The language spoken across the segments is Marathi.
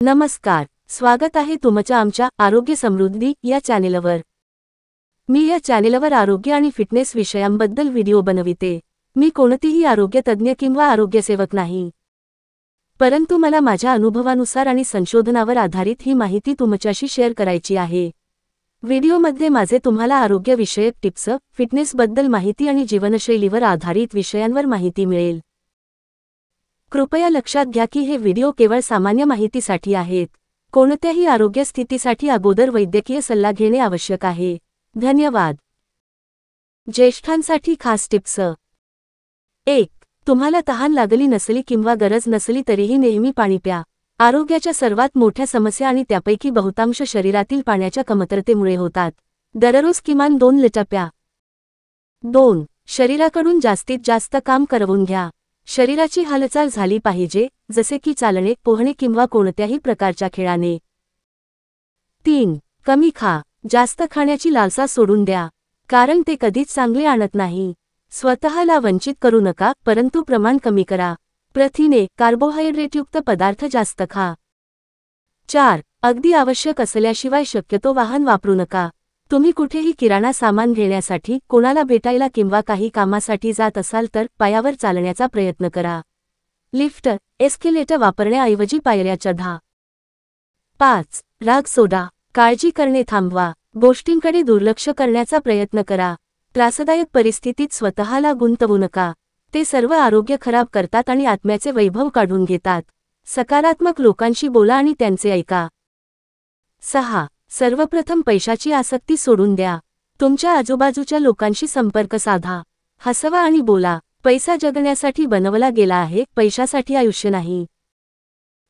नमस्कार, स्वागत आहे तुमच्या आमच्या आरोग्य समृद्धी या चॅनेलवर। मी या चॅनेलवर आरोग्य आणि फिटनेस विषयांबद्दल व्हिडिओ बनविते। मी कोणतीही आरोग्य तज्ञ किंवा आरोग्यसेवक नाही, परंतु मला माझ्या अनुभवानुसार आणि संशोधनावर आधारित ही माहिती तुमच्याशी शेअर करायची आहे। व्हिडिओमध्ये माझे तुम्हाला आरोग्यविषयक टिप्स, फिटनेसबद्दल माहिती आणि जीवनशैलीवर आधारित विषयांवर माहिती मिळेल। कृपया लक्षात घ्या की हे व्हिडिओ केवळ सामान्य माहितीसाठी आहेत। कोणत्याही आरोग्य स्थितीसाठी अगोदर वैद्यकीय सल्ला घेणे आवश्यक आहे। धन्यवाद। ज्येष्ठांसाठी खास टिप्स। 1. तुम्हाला तहान लागली नसली किंवा गरज नसली तरीही नेहमी पाणी प्या। आरोग्याच्या सर्वात मोठ्या समस्या आणि त्यापैकी बहुतांश शरीरातील पाण्याच्या कमतरतेमुळे होतात। दररोज किमान 2 लिटर प्या। 2. शरीराकडून जास्तीत जास्त काम करवून घ्या। शरीराची हालचाल झाली पाहिजे, जसे की चालणे, पोहणे किंवा कोणत्याही प्रकारच्या खेळाने। 3. कमी खा। जास्त खाण्याची लालसा सोडून द्या, कारण ते कधीच चांगले आणत नाही। स्वतःला वंचित करू नका, परंतु प्रमाण कमी करा। प्रथिने, कार्बोहायड्रेटयुक्त पदार्थ जास्त खा। 4. अगदी आवश्यक असल्याशिवाय शक्यतो वाहन वापरू नका। तुम्ही कुठेही किराणा सामान घेण्यासाठी, कोणाला भेटायला किंवा काही कामासाठी जात असाल तर पायावर चालण्याचा प्रयत्न करा। लिफ्ट, एस्केलेटर वापरण्याऐवजी पायऱ्या चढा। 5. राग सोडा। काळजी करणे थांबवा। गोष्टींकडे दुर्लक्ष करण्याचा प्रयत्न करा। त्रासदायक परिस्थितीत स्वतःला गुंतवू नका, ते सर्व आरोग्य खराब करतात आणि आत्म्याचे वैभव काढून घेतात। सकारात्मक लोकांशी बोला आणि त्यांचे ऐका। 6. सर्वप्रथम पैशाची आसक्ती सोडून द्या। तुमच्या आजूबाजूच्या लोकांशी संपर्क साधा। हसवा आणि बोला। पैसा जगण्यासाठी बनवला गेला आहे, पैशासाठी आयुष्य नाही।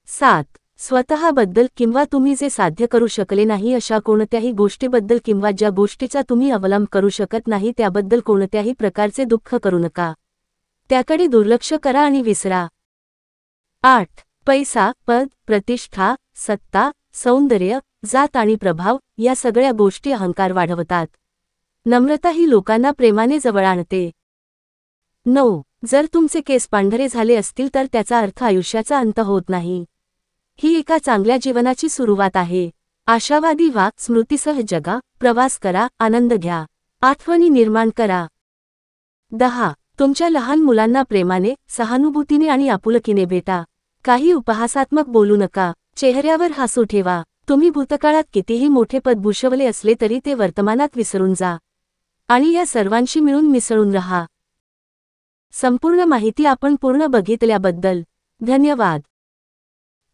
7. स्वतःबद्दल किंवा तुम्ही जे साध्य करू शकले नाही अशा कोणत्याही गोष्टीबद्दल किंवा ज्या गोष्टीचा तुम्ही अवलंब करू शकत नाही त्याबद्दल कोणत्याही प्रकारचे दुःख करू नका। त्याकडे दुर्लक्ष करा आणि विसरा। 8. पैसा, पद, प्रतिष्ठा, सत्ता, सौंदर्य, जात आणि प्रभाव या सगळ्या गोष्टी अहंकार वाढवतात। नम्रता ही लोकांना प्रेमाने जवळ आणते। 9. जर तुमचे केस पांढरे झाले असतील तर त्याचा अर्थ आयुष्याचा अंत होत नाही। ही एका चांगल्या जीवनाची सुरुवात आहे। आशावादी व्हा, स्मृतीसह जगा, प्रवास करा, आनंद घ्या, आठवणी निर्माण करा। 10. तुमच्या लहान मुलांना प्रेमाने, सहानुभूतीने आणि आपुलकीने भेटा। काही उपहासात्मक बोलू नका, चेहऱ्यावर हसू ठेवा। तुम्ही भूतकाळात कितीही मोठे पद भूषवले असले तरी ते वर्तमानात विसरून जा आणि या सर्वांशी मिळून मिसळून रहा। संपूर्ण माहिती आपण पूर्ण बघितल्याबद्दल धन्यवाद।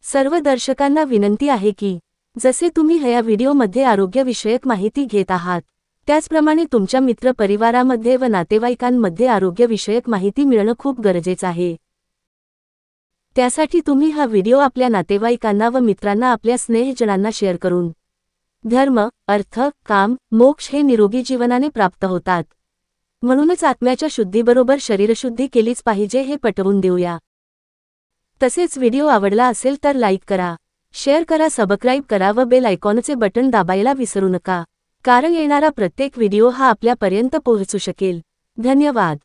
सर्व दर्शकांना विनंती आहे की जसे तुम्ही ह्या व्हिडिओमध्ये आरोग्यविषयक माहिती घेत आहात, त्याचप्रमाणे तुमच्या मित्रपरिवारामध्ये व नातेवाईकांमध्ये आरोग्यविषयक माहिती मिळणं खूप गरजेचं आहे। त्यासाठी तुम्ही हा व्हिडिओ आपल्या नातेवाईकांना व मित्रांना, आपल्या स्नेहजनांना शेअर करून धर्म, अर्थ, काम, मोक्ष हे निरोगी जीवनाने प्राप्त होतात। म्हणूनच आत्म्याच्या शुद्धीबरोबर शरीरशुद्धी केलीच पाहिजे हे पटवून देऊया। तसेच व्हिडिओ आवडला असेल तर लाईक करा, शेअर करा, सबस्क्राईब करा व बेल आयकॉनचे बटन दाबायला विसरू नका, कारण येणारा प्रत्येक व्हिडिओ हा आपल्यापर्यंत पोहोचू शकेल। धन्यवाद।